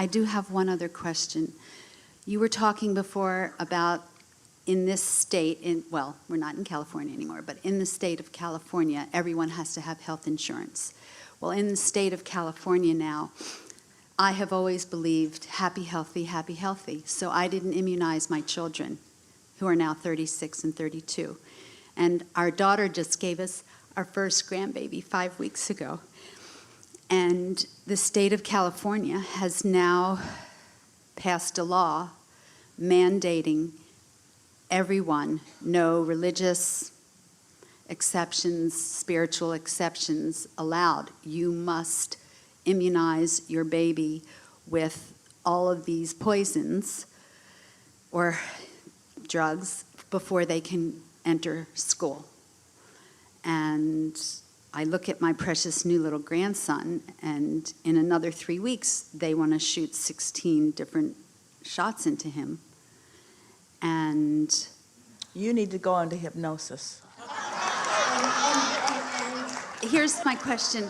I do have one other question. You were talking before about in this state, well, we're not in California anymore, but in the state of California, everyone has to have health insurance. Well, in the state of California now, I have always believed happy, healthy, happy, healthy. So I didn't immunize my children, who are now 36 and 32. And our daughter just gave us our first grandbaby 5 weeks ago. And the state of California has now passed a law mandating everyone, no religious exceptions, spiritual exceptions allowed. You must immunize your baby with all of these poisons or drugs before they can enter school. And I look at my precious new little grandson, and in another 3 weeks, they want to shoot 16 different shots into him. And you need to go into hypnosis. Here's my question,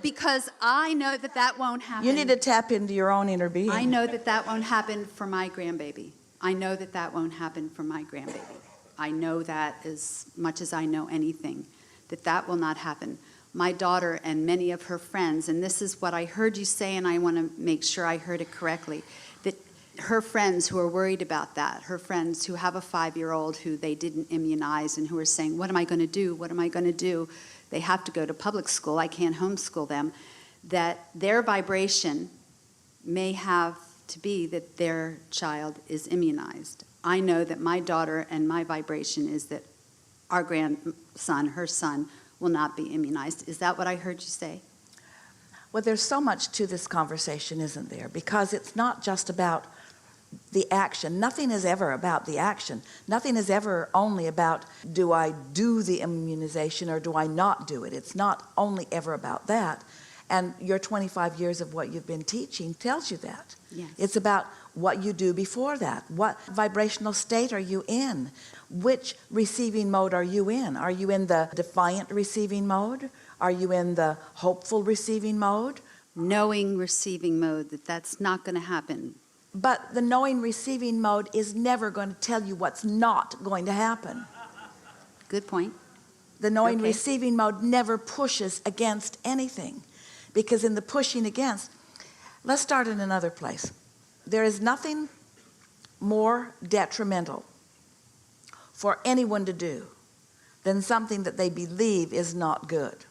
because I know that that won't happen. You need to tap into your own inner being. I know that that won't happen for my grandbaby. I know that that won't happen for my grandbaby. I know that as much as I know anything, that that will not happen. My daughter and many of her friends, and this is what I heard you say, and I want to make sure I heard it correctly, that her friends who are worried about that, her friends who have a 5-year-old who they didn't immunize and who are saying, what am I going to do? What am I going to do? They have to go to public school. I can't homeschool them. That their vibration may have to be that their child is immunized. I know that my daughter and my vibration is that our grandson, her son, will not be immunized. Is that what I heard you say? Well, there's so much to this conversation, isn't there? Because it's not just about the action. Nothing is ever about the action. Nothing is ever only about, do I do the immunization or do I not do it? It's not only ever about that. And your 25 years of what you've been teaching tells you that. Yes. It's about what you do before that. What vibrational state are you in? Which receiving mode are you in? Are you in the defiant receiving mode? Are you in the hopeful receiving mode? Knowing receiving mode, that that's not going to happen. But the knowing receiving mode is never going to tell you what's not going to happen. Good point. The knowing Okay. receiving mode never pushes against anything. Because in the pushing against, let's start in another place. There is nothing more detrimental for anyone to do than something that they believe is not good.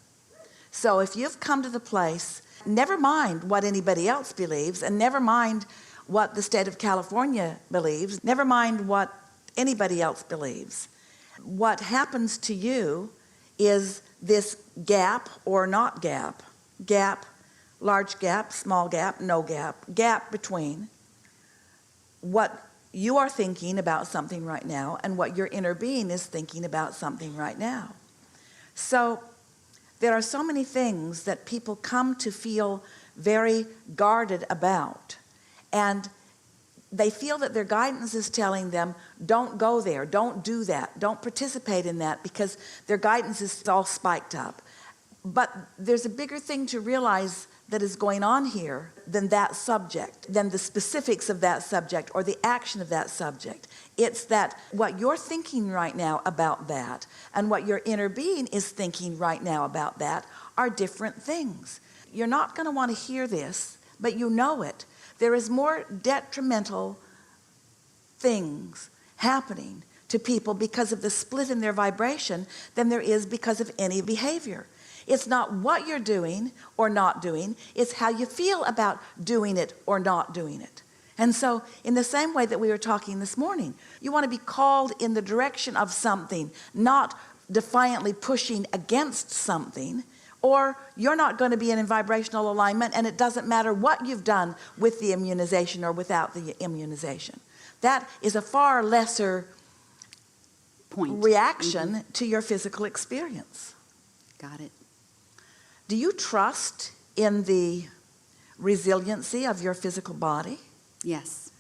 So if you've come to the place, never mind what anybody else believes, and never mind what the state of California believes, never mind what anybody else believes. What happens to you is this gap or not gap, large gap, small gap, no gap between what you are thinking about something right now and what your inner being is thinking about something right now. So there are so many things that people come to feel very guarded about, and they feel that their guidance is telling them, don't go there, don't do that, don't participate in that, because their guidance is all spiked up. But there's a bigger thing to realize that is going on here than that subject, than the specifics of that subject or the action of that subject. It's that what you're thinking right now about that and what your inner being is thinking right now about that are different things. You're not going to want to hear this, but you know it. There is more detrimental things happening to people because of the split in their vibration than there is because of any behavior. It's not what you're doing or not doing, it's how you feel about doing it or not doing it. And so in the same way that we were talking this morning, you want to be called in the direction of something, not defiantly pushing against something, or you're not going to be in vibrational alignment, and it doesn't matter what you've done with the immunization or without the immunization. That is a far lesser reaction to your physical experience. Got it. Do you trust in the resiliency of your physical body? Yes.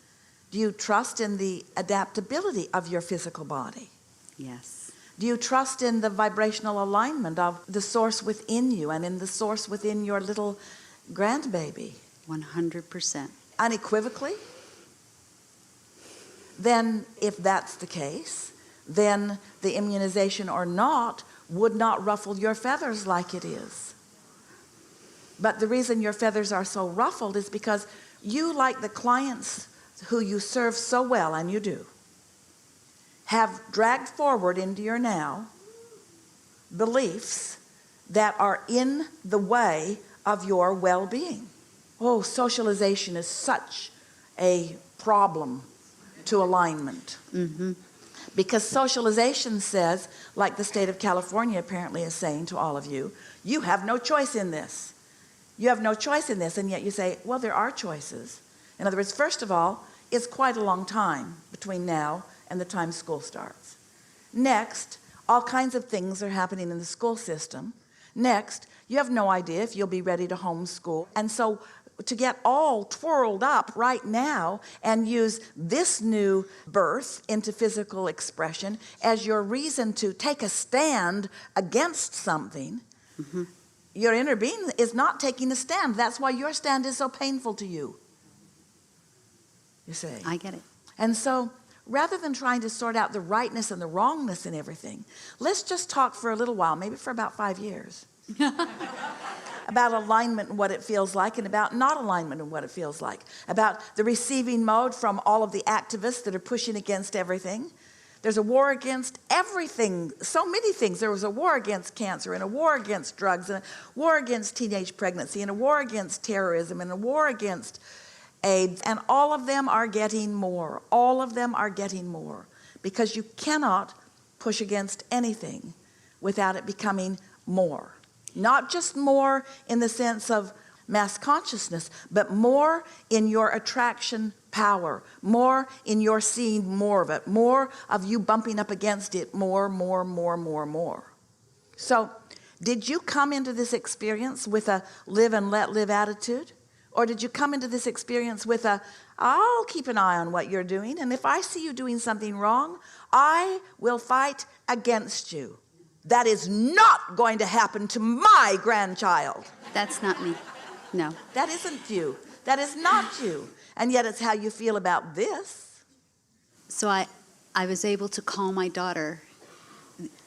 Do you trust in the adaptability of your physical body? Yes. Do you trust in the vibrational alignment of the source within you and in the source within your little grandbaby? 100%. unequivocally, then if that's the case, then the immunization or not would not ruffle your feathers like it is. But the reason your feathers are so ruffled is because you, like the clients who you serve so well, and you do, have dragged forward into your now beliefs that are in the way of your well-being. Oh, socialization is such a problem to alignment. Mm-hmm. Because socialization says, like the state of California apparently is saying to all of you, you have no choice in this. You have no choice in this, and yet you say, well, there are choices. In other words, first of all, it's quite a long time between now and the time school starts. Next, all kinds of things are happening in the school system. Next, you have no idea if you'll be ready to homeschool. And so to get all twirled up right now and use this new birth into physical expression as your reason to take a stand against something, Mm-hmm. your inner being is not taking a stand. That's why your stand is so painful to you. You see? I get it. And so rather than trying to sort out the rightness and the wrongness in everything, let's just talk for a little while, maybe for about 5 years, about alignment and what it feels like, and about not alignment and what it feels like, about the receiving mode from all of the activists that are pushing against everything. There's a war against everything, so many things. There was a war against cancer, and a war against drugs, and a war against teenage pregnancy, and a war against terrorism, and a war against AIDS, and all of them are getting more. All of them are getting more, because you cannot push against anything without it becoming more. Not just more in the sense of mass consciousness, but more in your attraction power, more in your seeing more of it, more of you bumping up against it, more. So did you come into this experience with a live and let live attitude? Or did you come into this experience with a, I'll keep an eye on what you're doing, and if I see you doing something wrong, I will fight against you? That is not going to happen to my grandchild. That's not me. No. That isn't you. That is not you. And yet it's how you feel about this. So I was able to call my daughter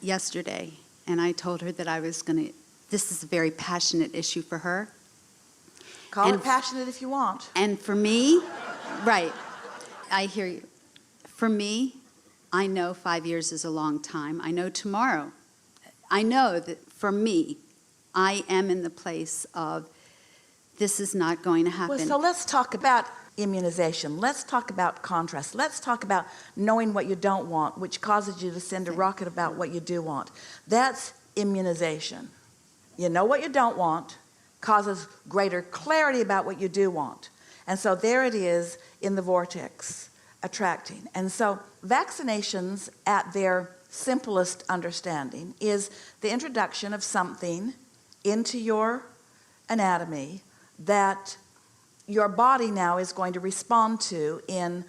yesterday, and I told her that I was going to, this is a very passionate issue for her. Call it passionate if you want. And for me, right, I hear you. For me, I know 5 years is a long time. I know tomorrow. I know that for me, I am in the place of this is not going to happen. Well, so let's talk about immunization. Let's talk about contrast. Let's talk about knowing what you don't want, which causes you to send a rocket about what you do want. That's immunization. You know what you don't want, causes greater clarity about what you do want. And so there it is in the vortex, attracting. And so vaccinations at their simplest understanding is the introduction of something into your anatomy that your body now is going to respond to in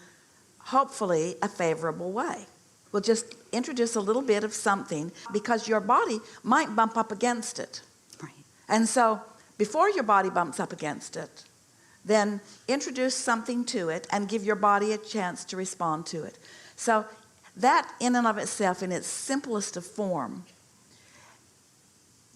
hopefully a favorable way. We'll just introduce a little bit of something because your body might bump up against it. Right. And so before your body bumps up against it, then introduce something to it and give your body a chance to respond to it. So that in and of itself, in its simplest of form,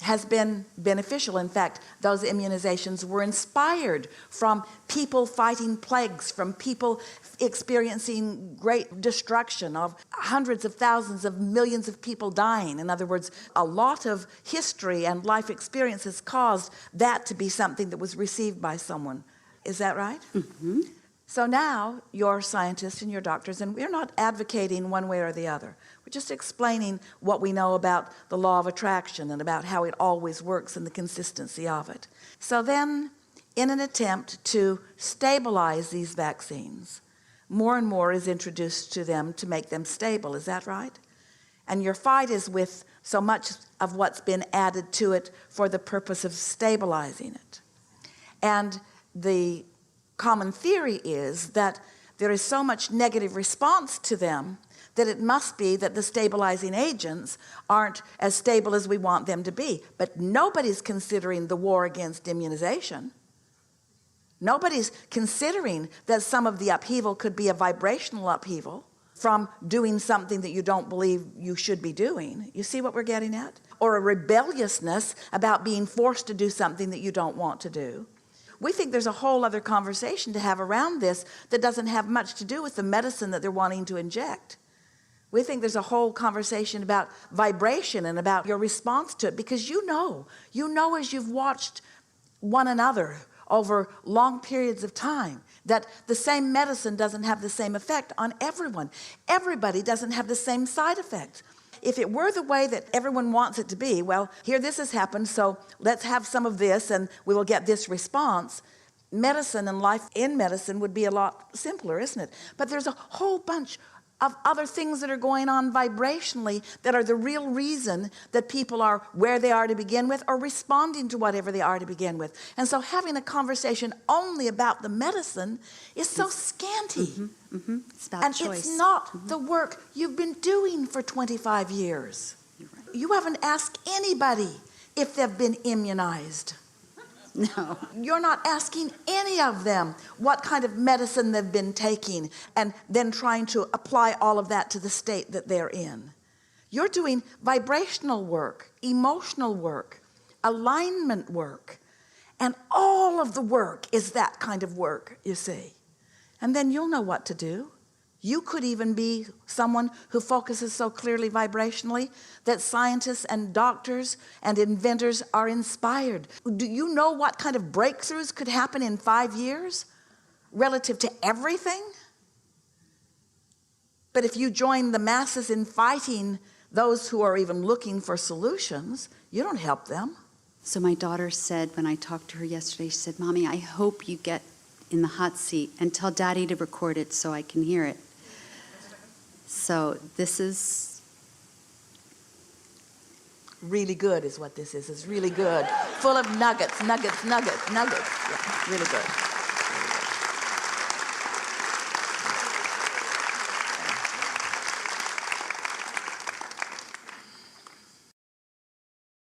has been beneficial. In fact, those immunizations were inspired from people fighting plagues, from people experiencing great destruction, of hundreds of thousands of millions of people dying. In other words, a lot of history and life experiences caused that to be something that was received by someone. Is that right? Mm-hmm. So now you're scientists and you're doctors, and we're not advocating one way or the other. We're just explaining what we know about the law of attraction and about how it always works and the consistency of it. So then, in an attempt to stabilize these vaccines, more and more is introduced to them to make them stable. Is that right? And your fight is with so much of what's been added to it for the purpose of stabilizing it. And the common theory is that there is so much negative response to them that it must be that the stabilizing agents aren't as stable as we want them to be. But nobody's considering the war against immunization. Nobody's considering that some of the upheaval could be a vibrational upheaval from doing something that you don't believe you should be doing. You see what we're getting at? Or a rebelliousness about being forced to do something that you don't want to do. We think there's a whole other conversation to have around this that doesn't have much to do with the medicine that they're wanting to inject. We think there's a whole conversation about vibration and about your response to it, because you know as you've watched one another over long periods of time that the same medicine doesn't have the same effect on everyone. Everybody doesn't have the same side effects. If it were the way that everyone wants it to be, well, here this has happened, so let's have some of this and we will get this response. Medicine and life in medicine would be a lot simpler, isn't it? But there's a whole bunch of other things that are going on vibrationally that are the real reason that people are where they are to begin with, or responding to whatever they are to begin with. And so having a conversation only about the medicine is so scanty. It's about and choice. It's not the work you've been doing for 25 years. You're right. You haven't asked anybody if they've been immunized. No. You're not asking any of them what kind of medicine they've been taking and then trying to apply all of that to the state that they're in. You're doing vibrational work, emotional work, alignment work, and all of the work is that kind of work, you see. And then you'll know what to do. You could even be someone who focuses so clearly vibrationally that scientists and doctors and inventors are inspired. Do you know what kind of breakthroughs could happen in 5 years relative to everything? But if you join the masses in fighting those who are even looking for solutions, you don't help them. So my daughter said, when I talked to her yesterday, she said, Mommy, I hope you get in the hot seat and tell Daddy to record it so I can hear it. So this is really good is what this is. It's really good. Full of nuggets. Yeah, really good.